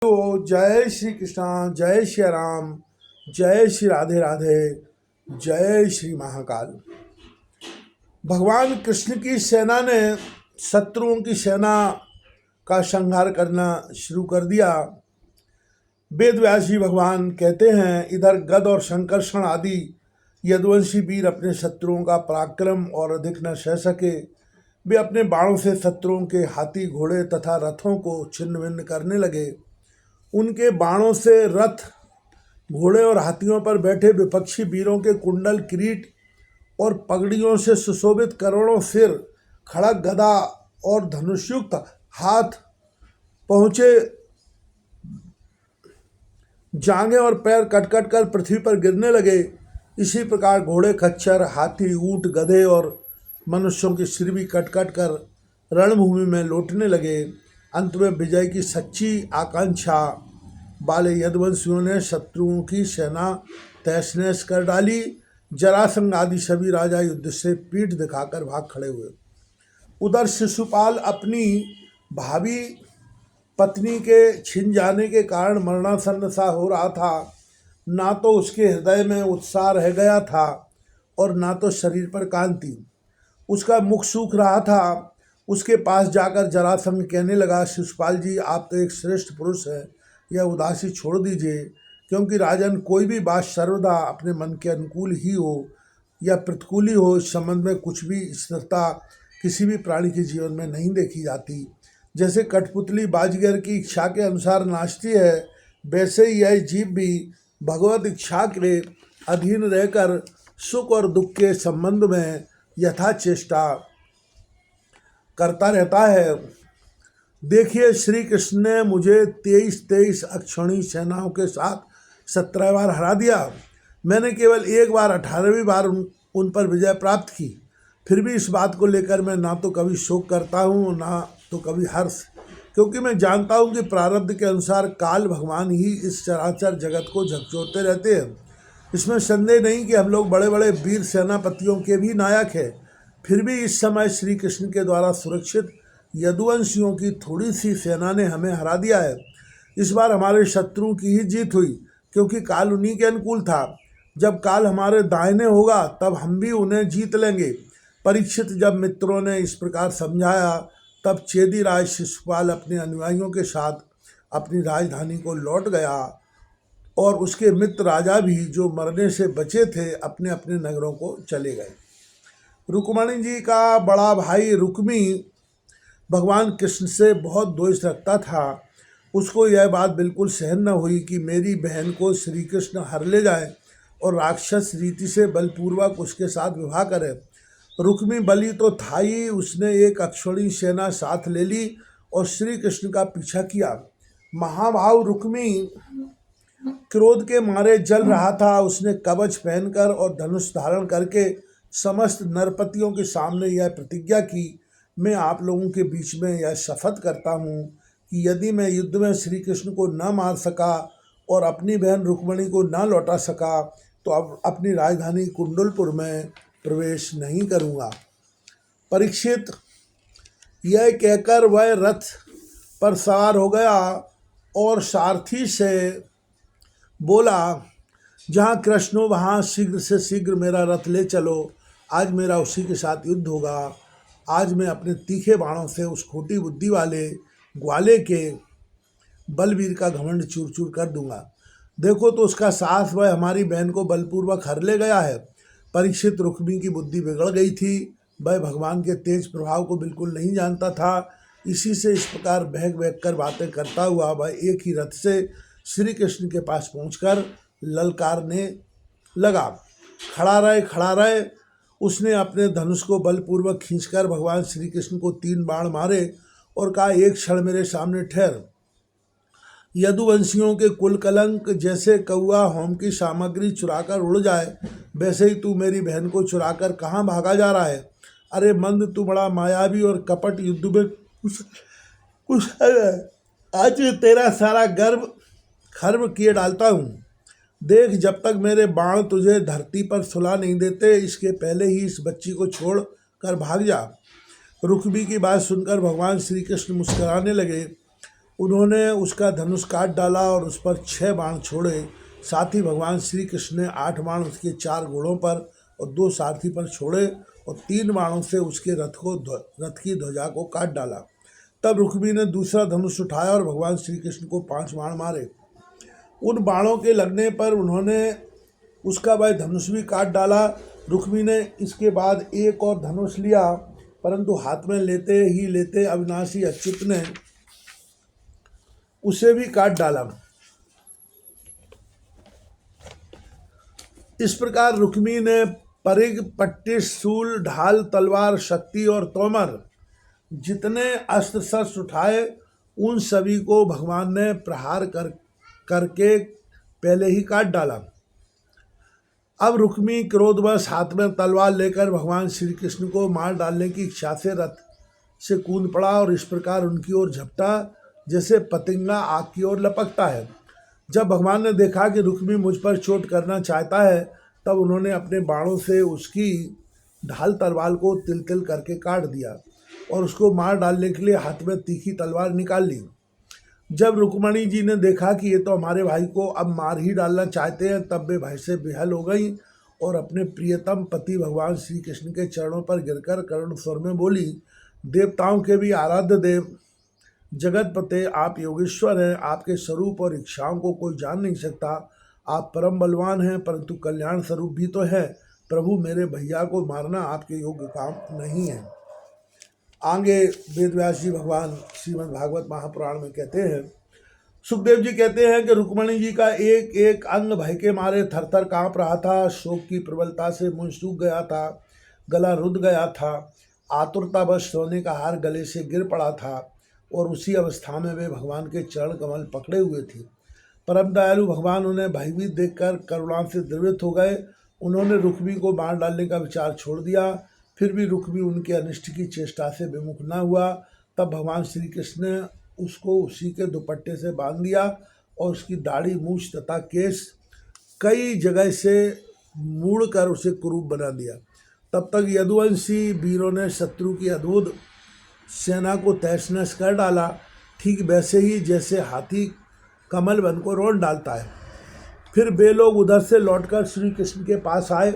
तो जय श्री कृष्णा, जय श्री राम, जय श्री राधे राधे, जय श्री महाकाल। भगवान कृष्ण की सेना ने शत्रुओं की सेना का संहार करना शुरू कर दिया। वेद व्यास जी भगवान कहते हैं, इधर गद और संकर्षण आदि यदुवंशी वीर अपने शत्रुओं का पराक्रम और अधिक न सह सके। वे अपने बाणों से शत्रुओं के हाथी, घोड़े तथा रथों को छिन्न भिन्न करने लगे। उनके बाणों से रथ, घोड़े और हाथियों पर बैठे विपक्षी वीरों के कुंडल, किरीट और पगड़ियों से सुशोभित करोड़ों सिर, खड़ग, गदा और धनुषयुक्त हाथ पहुँचे जांघें और पैर कट कर पृथ्वी पर गिरने लगे। इसी प्रकार घोड़े, खच्चर, हाथी, ऊंट, गधे और मनुष्यों के सिर भी कट कर रणभूमि में लौटने लगे। अंत में विजय की सच्ची आकांक्षा वाले यदुवंशियों ने शत्रुओं की सेना तहस नहस कर डाली। जरासंध आदि सभी राजा युद्ध से पीठ दिखाकर भाग खड़े हुए। उधर शिशुपाल अपनी भावी पत्नी के छिन जाने के कारण मरणासन्न सा हो रहा था। ना तो उसके हृदय में उत्साह रह गया था और ना तो शरीर पर कांति। उसका मुख सूख रहा था। उसके पास जाकर जरासंध कहने लगा, शिशुपाल जी, आप तो एक श्रेष्ठ पुरुष हैं, यह उदासी छोड़ दीजिए, क्योंकि राजन, कोई भी बात सर्वदा अपने मन के अनुकूल ही हो या प्रतिकूल ही हो, इस संबंध में कुछ भी स्थिरता किसी भी प्राणी के जीवन में नहीं देखी जाती। जैसे कठपुतली बाजीगर की इच्छा के अनुसार नाचती है, वैसे ही यह जीव भी भगवत इच्छा के अधीन रहकर सुख और दुख के संबंध में यथा चेष्टा करता रहता है। देखिए, श्री कृष्ण ने मुझे 23 अक्षौणी सेनाओं के साथ 17 बार हरा दिया। मैंने केवल एक बार 18वीं बार उन पर विजय प्राप्त की। फिर भी इस बात को लेकर मैं ना तो कभी शोक करता हूँ, ना तो कभी हर्ष, क्योंकि मैं जानता हूँ कि प्रारब्ध के अनुसार काल भगवान ही इस चराचर जगत को झकझोरते रहते हैं। इसमें संदेह नहीं कि हम लोग बड़े बड़े वीर सेनापतियों के भी नायक हैं। फिर भी इस समय श्री कृष्ण के द्वारा सुरक्षित यदुवंशियों की थोड़ी सी सेना ने हमें हरा दिया है। इस बार हमारे शत्रुओं की ही जीत हुई, क्योंकि काल उन्हीं के अनुकूल था। जब काल हमारे दाहिने होगा तब हम भी उन्हें जीत लेंगे। परीक्षित, जब मित्रों ने इस प्रकार समझाया, तब चेदी राज शिशुपाल अपने अनुयायियों के साथ अपनी राजधानी को लौट गया और उसके मित्र राजा भी, जो मरने से बचे थे, अपने अपने नगरों को चले गए। रुक्मणी जी का बड़ा भाई रुक्मी भगवान कृष्ण से बहुत द्वेष रखता था। उसको यह बात बिल्कुल सहन न हुई कि मेरी बहन को श्री कृष्ण हर ले जाए और राक्षस रीति से बलपूर्वक उसके साथ विवाह करे। रुक्मी बलि तो था ही, उसने एक अक्षौणी सेना साथ ले ली और श्री कृष्ण का पीछा किया। महाभाव रुक्मी क्रोध के मारे जल रहा था। उसने कवच पहनकर और धनुष धारण करके समस्त नरपतियों के सामने यह प्रतिज्ञा की, मैं आप लोगों के बीच में यह शपथ करता हूँ कि यदि मैं युद्ध में श्री कृष्ण को न मार सका और अपनी बहन रुक्मणी को न लौटा सका, तो अब अपनी राजधानी कुंडलपुर में प्रवेश नहीं करूँगा। परीक्षित, यह कहकर वह रथ पर सवार हो गया और सारथी से बोला, जहाँ कृष्ण हो वहाँ शीघ्र से शीघ्र मेरा रथ ले चलो। आज मेरा उसी के साथ युद्ध होगा। आज मैं अपने तीखे बाणों से उस खोटी बुद्धि वाले ग्वाले के बलवीर का घमंड चूर चूर कर दूंगा। देखो तो उसका साहस, वह हमारी बहन को बलपूर्वक हर ले गया है। परीक्षित, रुक्मी की बुद्धि बिगड़ गई थी। वह भगवान के तेज प्रभाव को बिल्कुल नहीं जानता था। इसी से इस प्रकार बहक बहक कर बातें करता हुआ वह एक ही रथ से श्री कृष्ण के पास पहुंचकर ललकारने लगा, खड़ा रहे। उसने अपने धनुष को बलपूर्वक खींचकर भगवान श्री कृष्ण को 3 बाण मारे और कहा, एक क्षण मेरे सामने ठहर। यदुवंशियों के कुल कलंक, जैसे कौआ होम की सामग्री चुराकर उड़ जाए, वैसे ही तू मेरी बहन को चुराकर कहाँ भागा जा रहा है? अरे मंद, तू बड़ा मायावी और कपट युद्ध में कुशल है। आज तेरा सारा गर्व खर्व किए डालता हूँ। देख, जब तक मेरे बाण तुझे धरती पर सुला नहीं देते, इसके पहले ही इस बच्ची को छोड़ कर भाग जा। रुक्मी की बात सुनकर भगवान श्री कृष्ण मुस्कुराने लगे। उन्होंने उसका धनुष काट डाला और उस पर 6 बाण छोड़े। साथ ही भगवान श्री कृष्ण ने 8 बाण उसके 4 घोड़ों पर और 2 सारथी पर छोड़े और 3 बाणों से उसके रथ की ध्वजा को काट डाला। तब रुक्मी ने दूसरा धनुष उठाया और भगवान श्री कृष्ण को 5 बाण मारे। उन बाणों के लगने पर उन्होंने उसका वह धनुष भी काट डाला। रुक्मी ने इसके बाद एक और धनुष लिया, परंतु हाथ में लेते ही लेते अविनाशी अच्युत ने उसे भी काट डाला। इस प्रकार रुक्मी ने परिग, पट्टिश, शूल, ढाल, तलवार, शक्ति और तोमर जितने अस्त्र शस्त्र उठाए उन सभी को भगवान ने प्रहार करके पहले ही काट डाला। अब रुक्मी क्रोधवश हाथ में तलवार लेकर भगवान श्री कृष्ण को मार डालने की इच्छा से रथ से कूद पड़ा और इस प्रकार उनकी ओर झपटा जैसे पतंगा आग की ओर लपकता है। जब भगवान ने देखा कि रुक्मी मुझ पर चोट करना चाहता है, तब उन्होंने अपने बाणों से उसकी ढाल तलवार को तिल तिल करके काट दिया और उसको मार डालने के लिए हाथ में तीखी तलवार निकाल ली। जब रुक्मणी जी ने देखा कि ये तो हमारे भाई को अब मार ही डालना चाहते हैं, तब वे भय से बेहाल हो गई और अपने प्रियतम पति भगवान श्री कृष्ण के चरणों पर गिरकर करुण स्वर में बोली, देवताओं के भी आराध्य देव जगतपते, आप योगेश्वर हैं। आपके स्वरूप और इच्छाओं को कोई जान नहीं सकता। आप परम बलवान हैं, परंतु कल्याण स्वरूप भी तो है। प्रभु, मेरे भैया को मारना आपके योग्य काम नहीं है। आगे वेदव्यास जी भगवान श्रीमद् भागवत महापुराण में कहते हैं, सुखदेव जी कहते हैं कि रुक्मणी जी का एक एक अंग भय के मारे थर थर काँप रहा था। शोक की प्रबलता से मुंह सूख गया था, गला रुध गया था। आतुरतावश सोने का हार गले से गिर पड़ा था और उसी अवस्था में वे भगवान के चरण कमल पकड़े हुए थे। परम दयालु भगवान उन्हें भयभीत देखकर करुणा से द्रवित हो गए। उन्होंने रुक्मी को मार डालने का विचार छोड़ दिया। फिर भी रुक्मी उनके अनिष्ट की चेष्टा से विमुख न हुआ। तब भगवान श्री कृष्ण ने उसको उसी के दुपट्टे से बांध दिया और उसकी दाढ़ी, मूछ तथा केस कई जगह से मूड़ कर उसे कुरूप बना दिया। तब तक यदुवंशी वीरों ने शत्रु की अद्भुत सेना को तहस नहस कर डाला, ठीक वैसे ही जैसे हाथी कमल वन को रोन डालता है। फिर वे लोग उधर से लौटकर श्री कृष्ण के पास आए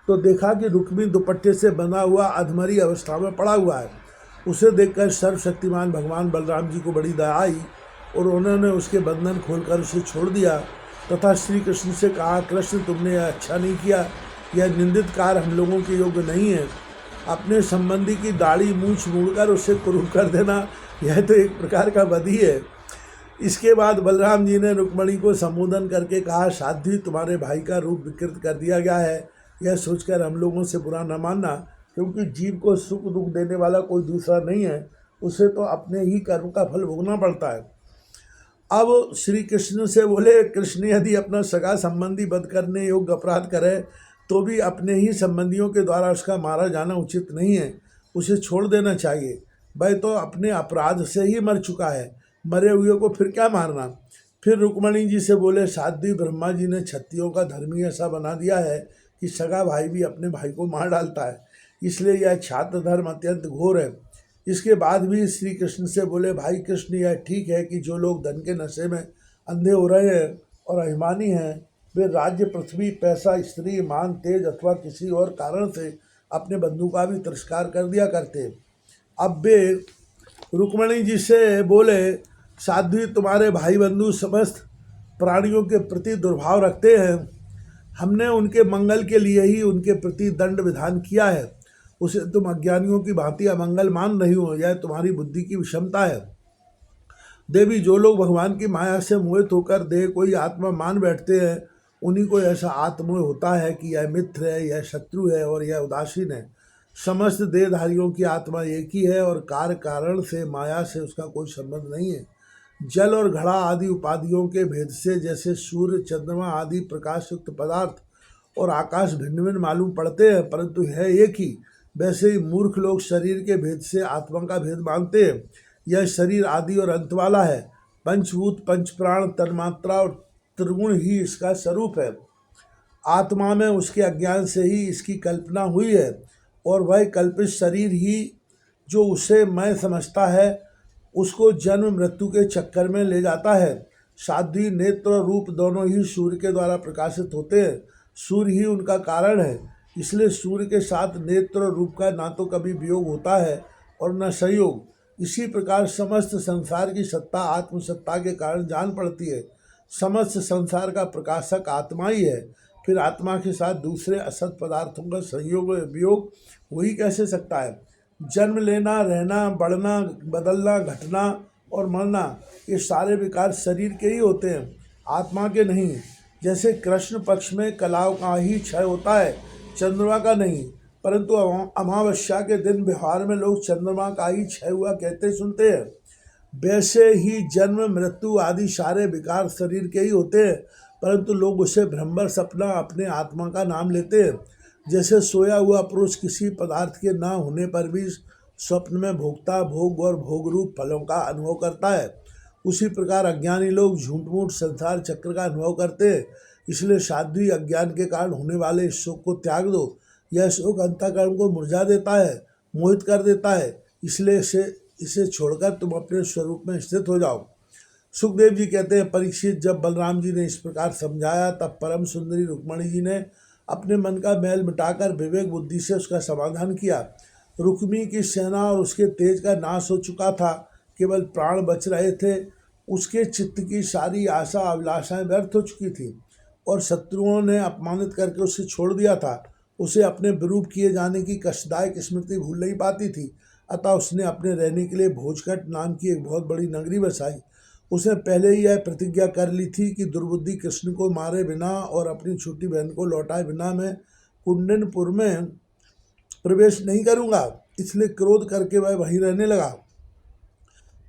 तो देखा कि रुक्मी दुपट्टे से बना हुआ अधमरी अवस्था में पड़ा हुआ है। उसे देखकर सर्वशक्तिमान भगवान बलराम जी को बड़ी दया आई और उन्होंने उसके बंधन खोलकर उसे छोड़ दिया तथा श्री कृष्ण से कहा, कृष्ण, तुमने यह अच्छा नहीं किया। यह निंदित कार्य हम लोगों के योग्य नहीं है। अपने संबंधी की दाढ़ी मूछ मूड़कर उसे कुरूप कर देना, यह तो एक प्रकार का बदी है। इसके बाद बलराम जी ने रुक्मणी को संबोधन करके कहा, साध्वी, तुम्हारे भाई का रूप विकृत कर दिया गया है। यह सोचकर हम लोगों से बुरा न मानना, क्योंकि जीव को सुख दुख देने वाला कोई दूसरा नहीं है। उसे तो अपने ही कर्म का फल भोगना पड़ता है। अब श्री कृष्ण से बोले, कृष्ण यदि अपना सगा संबंधी वध करने योग्य अपराध करे तो भी अपने ही संबंधियों के द्वारा उसका मारा जाना उचित नहीं है। उसे छोड़ देना चाहिए। वह तो अपने अपराध से ही मर चुका है, मरे हुए को फिर क्या मारना। फिर रुक्मणी जी से बोले, साध्वी, ब्रह्मा जी ने क्षत्रियों का धर्मी ऐसा बना दिया है कि सगा भाई भी अपने भाई को मार डालता है, इसलिए यह छात्र धर्म अत्यंत घोर है। इसके बाद भी श्री कृष्ण से बोले, भाई कृष्ण, यह ठीक है कि जो लोग धन के नशे में अंधे हो रहे हैं और अभिमानी हैं, वे राज्य, पृथ्वी, पैसा, स्त्री, मान, तेज अथवा किसी और कारण से अपने बंधु का भी तिरस्कार कर दिया करते। अब वे रुक्मणी जी से बोले, साध्वी, तुम्हारे भाई बंधु समस्त प्राणियों के प्रति दुर्भाव रखते हैं। हमने उनके मंगल के लिए ही उनके प्रति दंड विधान किया है। उसे तुम अज्ञानियों की भांति अमंगल मान रही हो, यह तुम्हारी बुद्धि की विषमता है। देवी, जो लोग भगवान की माया से मोहित होकर देह को ही आत्मा मान बैठते हैं, उन्हीं को ऐसा आत्मोह होता है कि यह मित्र है, यह शत्रु है और यह उदासीन है। समस्त देहधारियों की आत्मा एक ही है और कार्य कारण से माया से उसका कोई संबंध नहीं है। जल और घड़ा आदि उपाधियों के भेद से जैसे सूर्य, चंद्रमा आदि प्रकाश युक्त पदार्थ और आकाश भिन्न भिन्न मालूम पड़ते हैं, परंतु है एक ही, वैसे ही मूर्ख लोग शरीर के भेद से आत्मा का भेद मानते हैं। यह शरीर आदि और अंत वाला है। पंचभूत, पंचप्राण, तन्मात्रा और त्रिगुण ही इसका स्वरूप है। आत्मा में उसके अज्ञान से ही इसकी कल्पना हुई है और वह कल्पित शरीर ही जो उसे मैं समझता है उसको जन्म मृत्यु के चक्कर में ले जाता है। साध्वी नेत्र और रूप दोनों ही सूर्य के द्वारा प्रकाशित होते हैं, सूर्य ही उनका कारण है, इसलिए सूर्य के साथ नेत्र और रूप का ना तो कभी वियोग होता है और न संयोग। इसी प्रकार समस्त संसार की सत्ता आत्मसत्ता के कारण जान पड़ती है। समस्त संसार का प्रकाशक आत्मा ही है, फिर आत्मा के साथ दूसरे असत पदार्थों का संयोग और वियोग हो ही कैसे सकता है। जन्म लेना, रहना, बढ़ना, बदलना, घटना और मरना, ये सारे विकार शरीर के ही होते हैं, आत्मा के नहीं। जैसे कृष्ण पक्ष में कलाओं का ही क्षय होता है, चंद्रमा का नहीं, परंतु अमावस्या के दिन बिहार में लोग चंद्रमा का ही क्षय हुआ कहते सुनते हैं। वैसे ही जन्म मृत्यु आदि सारे विकार शरीर के ही होते हैं, परंतु लोग उसे भ्रमर सपना अपने आत्मा का नाम लेते हैं। जैसे सोया हुआ पुरुष किसी पदार्थ के न होने पर भी स्वप्न में भोगता भोग और भोग रूप फलों का अनुभव करता है, उसी प्रकार अज्ञानी लोग झूठ मूठ संसार चक्र का अनुभव करते हैं। इसलिए साध्वी अज्ञान के कारण होने वाले इस शोक को त्याग दो। यह शोक अंतःकरण को मुरझा देता है, मोहित कर देता है, इसलिए इसे छोड़कर तुम अपने स्वरूप में स्थित हो जाओ। सुखदेव जी कहते हैं, परीक्षित, जब बलराम जी ने इस प्रकार समझाया तब परम सुंदरी रुक्मणी जी ने अपने मन का मैल मिटाकर विवेक बुद्धि से उसका समाधान किया। रुक्मी की सेना और उसके तेज का नाश हो चुका था, केवल प्राण बच रहे थे। उसके चित्त की सारी आशा अभिलाषाएं व्यर्थ हो चुकी थी और शत्रुओं ने अपमानित करके उसे छोड़ दिया था। उसे अपने विरूप किए जाने की कष्टदायक स्मृति भूल नहीं पाती थी, अतः उसने अपने रहने के लिए भोजकट नाम की एक बहुत बड़ी नगरी बसाई। उसने पहले ही यह प्रतिज्ञा कर ली थी कि दुर्बुद्धि कृष्ण को मारे बिना और अपनी छोटी बहन को लौटाए बिना मैं कुंडनपुर में प्रवेश नहीं करूंगा, इसलिए क्रोध करके वह वहीं रहने लगा।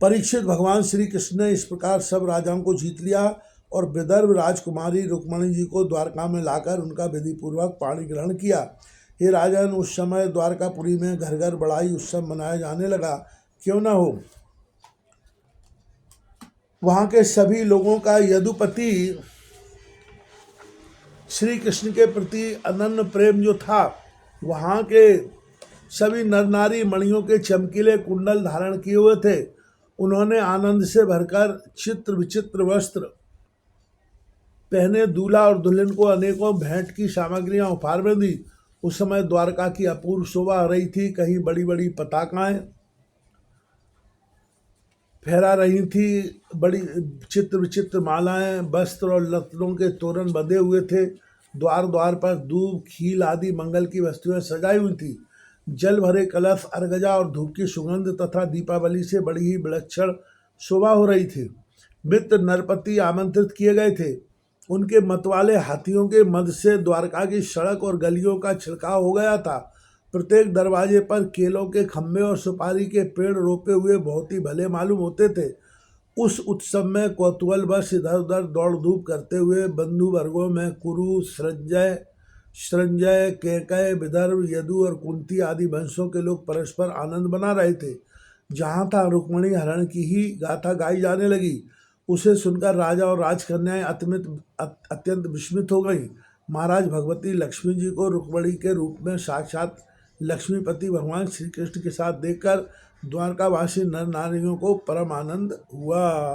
परीक्षित, भगवान श्री कृष्ण ने इस प्रकार सब राजाओं को जीत लिया और विदर्भ राजकुमारी रुक्मणी जी को द्वारका में लाकर उनका विधि पूर्वक पाणी ग्रहण किया। हे राजन, उस समय द्वारकापुरी में घर घर बड़ाई उत्सव मनाया जाने लगा। क्यों न हो, वहाँ के सभी लोगों का यदुपति श्री कृष्ण के प्रति अनन्य प्रेम जो था, वहाँ के सभी नर नारी मणियों के चमकीले कुंडल धारण किए हुए थे। उन्होंने आनंद से भरकर चित्र विचित्र वस्त्र पहने दूल्हा और दुल्हन को अनेकों भेंट की सामग्रियां उपहार में दी। उस समय द्वारका की अपूर्व शोभा हो रही थी। कहीं बड़ी बड़ी पताकाएं फहरा रही थी, बड़ी चित्र विचित्र मालाएं, वस्त्र और रत्नों के तोरण बंधे हुए थे। द्वार द्वार पर दूब, खील आदि मंगल की वस्तुएं सजाई हुई थी। जल भरे कलश, अर्गजा और धूप की सुगंध तथा दीपावली से बड़ी ही विलक्षण शोभा हो रही थी। मित्र नरपति आमंत्रित किए गए थे। उनके मतवाले हाथियों के मद से द्वारका की सड़क और गलियों का छिड़काव हो गया था। प्रत्येक दरवाजे पर केलों के खम्भे और सुपारी के पेड़ रोपे हुए बहुत ही भले मालूम होते थे। उस उत्सव में कौतूहल बस इधर उधर दौड़ धूप करते हुए बंधु वर्गों में कुरु, संजय, कैकय, विदर्भ, यदु और कुंती आदि वंशों के लोग परस्पर आनंद बना रहे थे। जहाँ था रुक्मणी हरण की ही गाथा गाई जाने लगी। उसे सुनकर राजा और राजकन्याएं अत्यंत विस्मित हो गईं। महाराज भगवती लक्ष्मी जी को रुक्मणी के रूप में साक्षात लक्ष्मीपति भगवान श्री कृष्ण के साथ देखकर द्वारकावासी नर नारियों को परम आनंद हुआ।